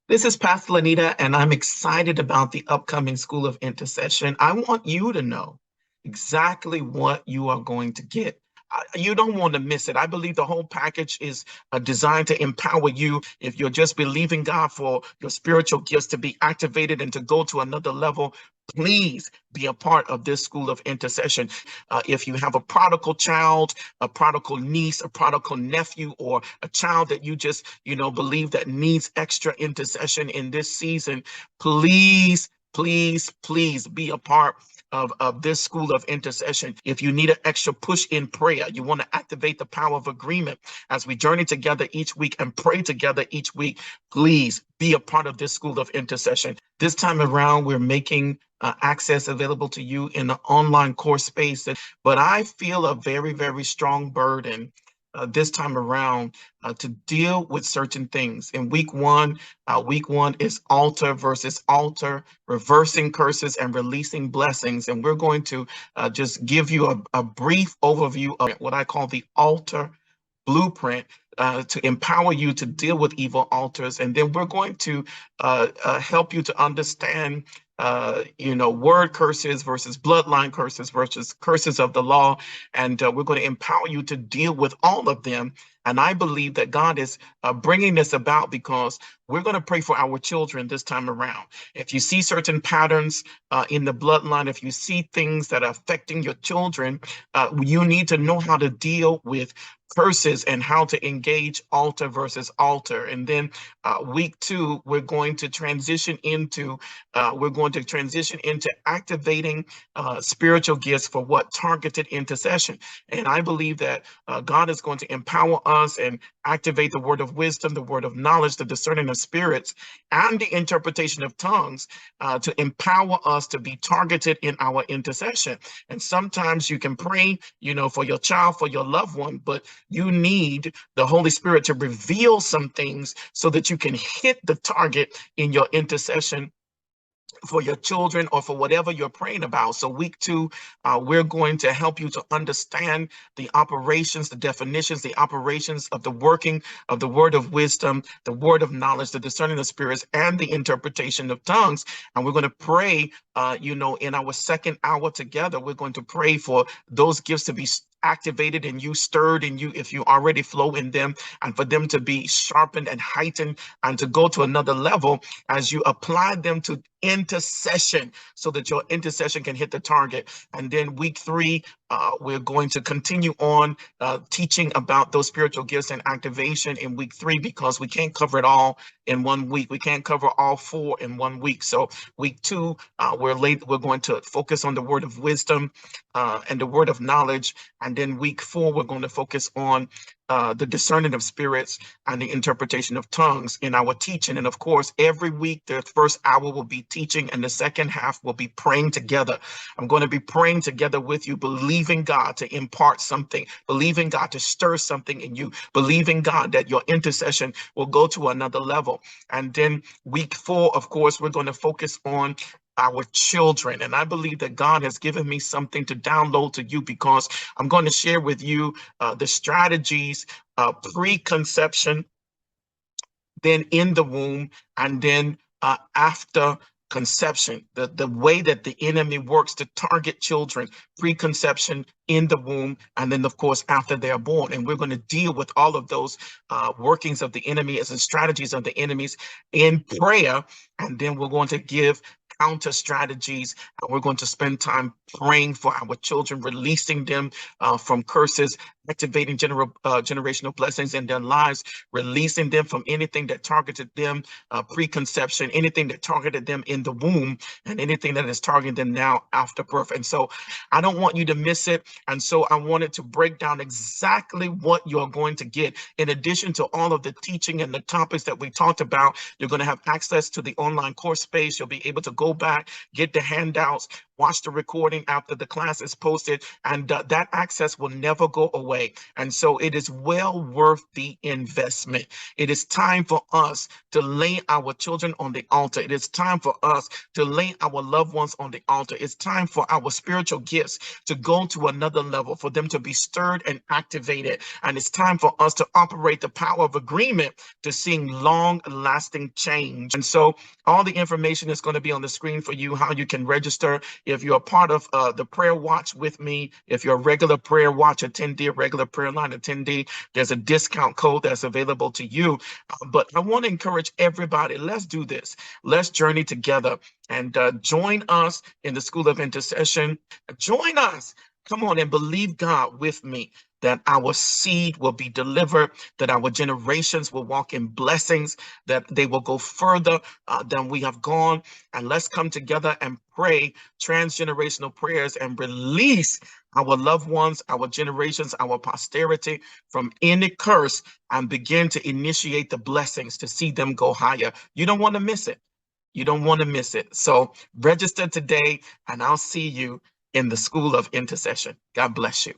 This is Pastor Lenita, and I'm excited about the upcoming School of Intercession. I want you to know exactly what you are going to get. You don't want to miss it. I believe the whole package is designed to empower you if you're just believing God for your spiritual gifts to be activated and to go to another level. Please be a part of this School of Intercession. If you have a prodigal child, a prodigal niece, a prodigal nephew, or a child that you just, believe that needs extra intercession in this season, please, please, please be a part of this School of Intercession. If you need an extra push in prayer, you want to activate the power of agreement as we journey together each week and pray together each week, please be a part of this School of Intercession. This time around, we're making access available to you in the online course space. But I feel a very, very strong burden this time around to deal with certain things. In week one is altar versus altar, reversing curses and releasing blessings. And we're going to just give you a brief overview of what I call the altar blueprint to empower you to deal with evil altars. And then we're going to help you to understand word curses versus bloodline curses versus curses of the law. And we're going to empower you to deal with all of them. And I believe that God is bringing this about because we're going to pray for our children this time around. If you see certain patterns in the bloodline, if you see things that are affecting your children, you need to know how to deal with curses and how to engage altar versus altar. And then week two, we're going to transition into activating spiritual gifts for what? Targeted intercession. And I believe that God is going to empower us and activate the word of wisdom, the word of knowledge, the discerning of spirits, and the interpretation of tongues to empower us to be targeted in our intercession. And sometimes you can pray, for your child, for your loved one, but you need the Holy Spirit to reveal some things so that you can hit the target in your intercession for your children or for whatever you're praying about. So week two, we're going to help you to understand the operations, the definitions, the operations of the working of the word of wisdom, the word of knowledge, the discerning of spirits, and the interpretation of tongues. And we're going to pray, in our second hour together, we're going to pray for those gifts to be activated in you, stirred in you, if you already flow in them, and for them to be sharpened and heightened and to go to another level as you apply them to intercession so that your intercession can hit the target. And then week three, we're going to continue on teaching about those spiritual gifts and activation in week three because we can't cover it all in 1 week. We can't cover all four in 1 week. So week two, we're going to focus on the word of wisdom and the word of knowledge. And then week four, we're going to focus on the discerning of spirits and the interpretation of tongues in our teaching. And of course, every week, the first hour will be teaching and the second half will be praying together. I'm going to be praying together with you, believing God to impart something, believing God to stir something in you, believing God that your intercession will go to another level. And then week four, of course, we're going to focus on our children. And I believe that God has given me something to download to you because I'm going to share with you the strategies, pre-conception, then in the womb, and then after conception, the way that the enemy works to target children, preconception, in the womb, and then of course after they're born. And we're going to deal with all of those workings of the enemy as the strategies of the enemies in prayer. And then we're going to give counter strategies. We're going to spend time praying for our children, releasing them from curses, activating generational blessings in their lives, releasing them from anything that targeted them preconception, anything that targeted them in the womb, and anything that is targeting them now after birth. And so I don't want you to miss it. And so I wanted to break down exactly what you're going to get. In addition to all of the teaching and the topics that we talked about, you're going to have access to the online course space. You'll be able to go back, get the handouts, watch the recording after the class is posted, and that access will never go away. And so it is well worth the investment. It is time for us to lay our children on the altar. It is time for us to lay our loved ones on the altar. It's time for our spiritual gifts to go to another level, for them to be stirred and activated. And it's time for us to operate the power of agreement to seeing long-lasting change. And so all the information is going to be on the screen for you, how you can register. If you're a part of the prayer watch with me, if you're a regular prayer watch attendee, a regular prayer line attendee, there's a discount code that's available to you. But I want to encourage everybody, let's do this. Let's journey together and join us in the School of Intercession. Join us. Come on and believe God with me that our seed will be delivered, that our generations will walk in blessings, that they will go further than we have gone. And let's come together and pray transgenerational prayers and release our loved ones, our generations, our posterity from any curse, and begin to initiate the blessings to see them go higher. You don't want to miss it. You don't want to miss it. So register today, and I'll see you in the School of Intercession. God bless you.